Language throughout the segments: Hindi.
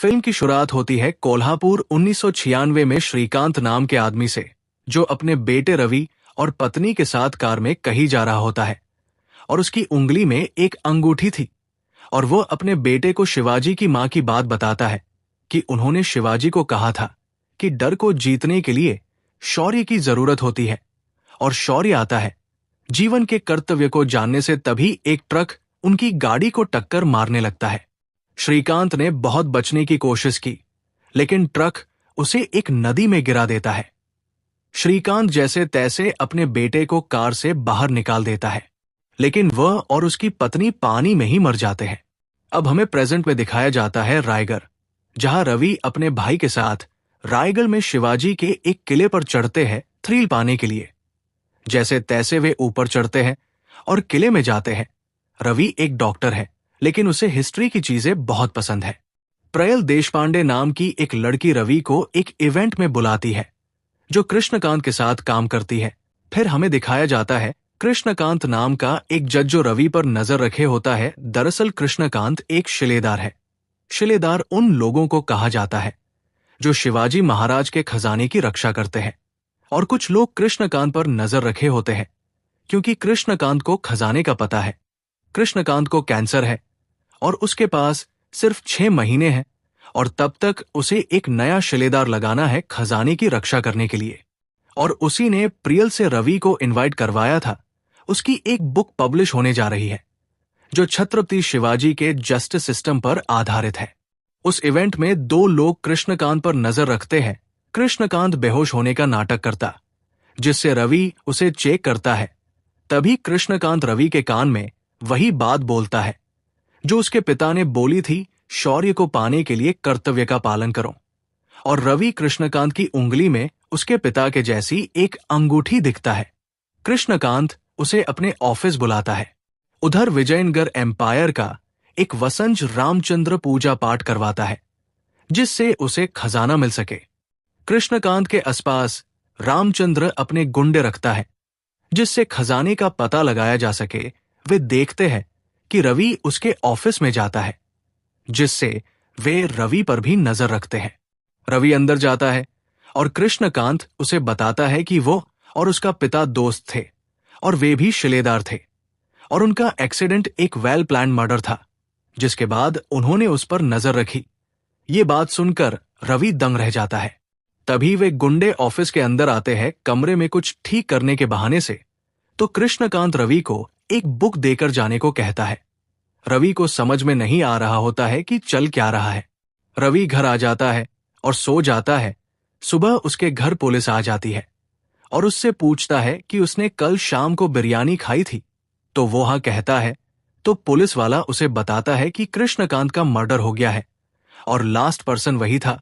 फिल्म की शुरुआत होती है कोल्हापुर 1996 में श्रीकांत नाम के आदमी से, जो अपने बेटे रवि और पत्नी के साथ कार में कहीं जा रहा होता है और उसकी उंगली में एक अंगूठी थी और वो अपने बेटे को शिवाजी की मां की बात बताता है कि उन्होंने शिवाजी को कहा था कि डर को जीतने के लिए शौर्य की जरूरत होती है और शौर्य आता है जीवन के कर्तव्य को जानने से। तभी एक ट्रक उनकी गाड़ी को टक्कर मारने लगता है। श्रीकांत ने बहुत बचने की कोशिश की, लेकिन ट्रक उसे एक नदी में गिरा देता है। श्रीकांत जैसे तैसे अपने बेटे को कार से बाहर निकाल देता है, लेकिन वह और उसकी पत्नी पानी में ही मर जाते हैं। अब हमें प्रेजेंट में दिखाया जाता है रायगढ़, जहां रवि अपने भाई के साथ रायगढ़ में शिवाजी के एक किले पर चढ़ते हैं थ्रिल पाने के लिए। जैसे तैसे वे ऊपर चढ़ते हैं और किले में जाते हैं। रवि एक डॉक्टर है, लेकिन उसे हिस्ट्री की चीजें बहुत पसंद है। प्रयल देशपांडे नाम की एक लड़की रवि को एक इवेंट में बुलाती है, जो कृष्णकांत के साथ काम करती है। फिर हमें दिखाया जाता है कृष्णकांत नाम का एक जज जो रवि पर नजर रखे होता है। दरअसल कृष्णकांत एक शिलेदार है। शिलेदार उन लोगों को कहा जाता है जो शिवाजी महाराज के खजाने की रक्षा करते हैं, और कुछ लोग कृष्णकांत पर नजर रखे होते हैं क्योंकि कृष्णकांत को खजाने का पता है। कृष्णकांत को कैंसर है और उसके पास सिर्फ 6 महीने हैं और तब तक उसे एक नया शिलेदार लगाना है खजाने की रक्षा करने के लिए। और उसी ने प्रियल से रवि को इनवाइट करवाया था। उसकी एक बुक पब्लिश होने जा रही है जो छत्रपति शिवाजी के जस्टिस सिस्टम पर आधारित है। उस इवेंट में 2 लोग कृष्णकांत पर नजर रखते हैं। कृष्णकांत बेहोश होने का नाटक करता, जिससे रवि उसे चेक करता है। तभी कृष्णकांत रवि के कान में वही बात बोलता है जो उसके पिता ने बोली थी, शौर्य को पाने के लिए कर्तव्य का पालन करो। और रवि कृष्णकांत की उंगली में उसके पिता के जैसी एक अंगूठी दिखता है। कृष्णकांत उसे अपने ऑफिस बुलाता है। उधर विजयनगढ़ एम्पायर का एक वसंज रामचंद्र पूजा पाठ करवाता है, जिससे उसे खजाना मिल सके। कृष्णकांत के आसपास रामचंद्र अपने गुंडे रखता है, जिससे खजाने का पता लगाया जा सके। वे देखते हैं कि रवि उसके ऑफिस में जाता है, जिससे वे रवि पर भी नजर रखते हैं। रवि अंदर जाता है और कृष्णकांत उसे बताता है कि वो और उसका पिता दोस्त थे और वे भी शिलेदार थे और उनका एक्सीडेंट एक वेल प्लान मर्डर था, जिसके बाद उन्होंने उस पर नजर रखी। ये बात सुनकर रवि दंग रह जाता है। तभी वे गुंडे ऑफिस के अंदर आते हैं कमरे में कुछ ठीक करने के बहाने से। तो कृष्णकांत रवि को एक बुक देकर जाने को कहता है। रवि को समझ में नहीं आ रहा होता है कि चल क्या रहा है। रवि घर आ जाता है और सो जाता है। सुबह उसके घर पुलिस आ जाती है और उससे पूछता है कि उसने कल शाम को बिरयानी खाई थी। तो वो हाँ कहता है। तो पुलिस वाला उसे बताता है कि कृष्णकांत का मर्डर हो गया है और लास्ट पर्सन वही था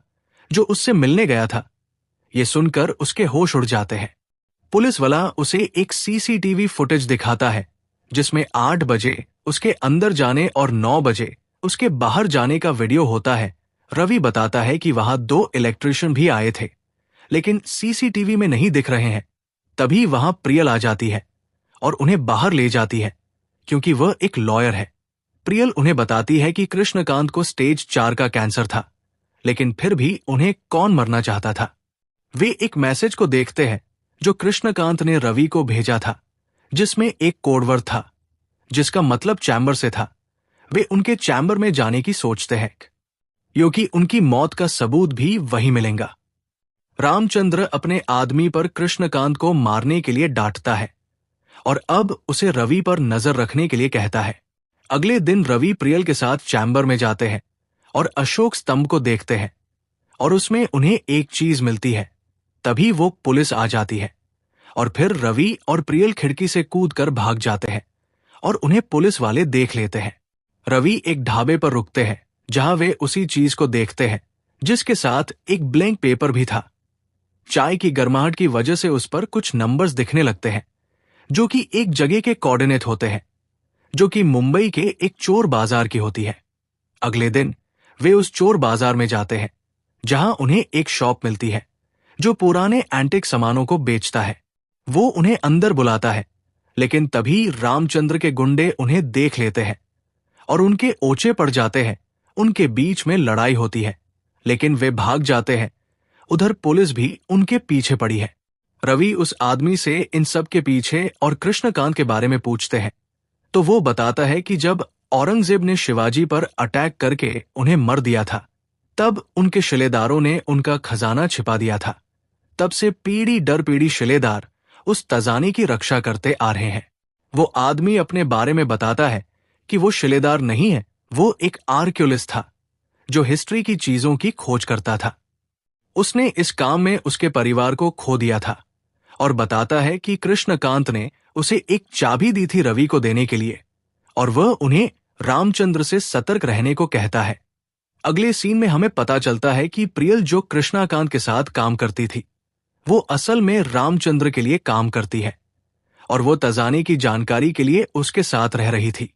जो उससे मिलने गया था। ये सुनकर उसके होश उड़ जाते हैं। पुलिस वाला उसे एक सीसीटीवी फुटेज दिखाता है, जिसमें 8 बजे उसके अंदर जाने और 9 बजे उसके बाहर जाने का वीडियो होता है। रवि बताता है कि वहां 2 इलेक्ट्रिशियन भी आए थे, लेकिन सीसीटीवी में नहीं दिख रहे हैं। तभी वहां प्रियल आ जाती है और उन्हें बाहर ले जाती है, क्योंकि वह एक लॉयर है। प्रियल उन्हें बताती है कि कृष्णकांत को स्टेज 4 का कैंसर था, लेकिन फिर भी उन्हें कौन मरना चाहता था। वे एक मैसेज को देखते हैं जो कृष्णकांत ने रवि को भेजा था, जिसमें एक कोडवर्ड था जिसका मतलब चैम्बर से था। वे उनके चैम्बर में जाने की सोचते हैं, क्योंकि उनकी मौत का सबूत भी वही मिलेगा। रामचंद्र अपने आदमी पर कृष्णकांत को मारने के लिए डांटता है और अब उसे रवि पर नजर रखने के लिए कहता है। अगले दिन रवि प्रियल के साथ चैम्बर में जाते हैं और अशोक स्तंभ को देखते हैं और उसमें उन्हें एक चीज मिलती है। तभी वो पुलिस आ जाती है और फिर रवि और प्रियल खिड़की से कूदकर भाग जाते हैं और उन्हें पुलिस वाले देख लेते हैं। रवि एक ढाबे पर रुकते हैं जहां वे उसी चीज को देखते हैं, जिसके साथ एक ब्लैंक पेपर भी था। चाय की गर्माहट की वजह से उस पर कुछ नंबर्स दिखने लगते हैं, जो कि एक जगह के कोऑर्डिनेट होते हैं, जो कि मुंबई के एक चोर बाजार की होती है। अगले दिन वे उस चोर बाजार में जाते हैं, जहां उन्हें एक शॉप मिलती है जो पुराने एंटिक सामानों को बेचता है। वो उन्हें अंदर बुलाता है, लेकिन तभी रामचंद्र के गुंडे उन्हें देख लेते हैं और उनके ओछे पड़ जाते हैं। उनके बीच में लड़ाई होती है लेकिन वे भाग जाते हैं। उधर पुलिस भी उनके पीछे पड़ी है। रवि उस आदमी से इन सब के पीछे और कृष्णकांत के बारे में पूछते हैं, तो वो बताता है कि जब औरंगजेब ने शिवाजी पर अटैक करके उन्हें मर दिया था, तब उनके शिलेदारों ने उनका खजाना छिपा दिया था। तब से पीढ़ी दर पीढ़ी शिलेदार उस तजानी की रक्षा करते आ रहे हैं। वो आदमी अपने बारे में बताता है कि वो शिलेदार नहीं है, वो एक आर्कियोलॉजिस्ट था जो हिस्ट्री की चीजों की खोज करता था। उसने इस काम में उसके परिवार को खो दिया था और बताता है कि कृष्णकांत ने उसे एक चाबी दी थी रवि को देने के लिए, और वह उन्हें रामचंद्र से सतर्क रहने को कहता है। अगले सीन में हमें पता चलता है कि प्रियल जो कृष्णकांत के साथ काम करती थी, वो असल में रामचंद्र के लिए काम करती है और वो तजानी की जानकारी के लिए उसके साथ रह रही थी।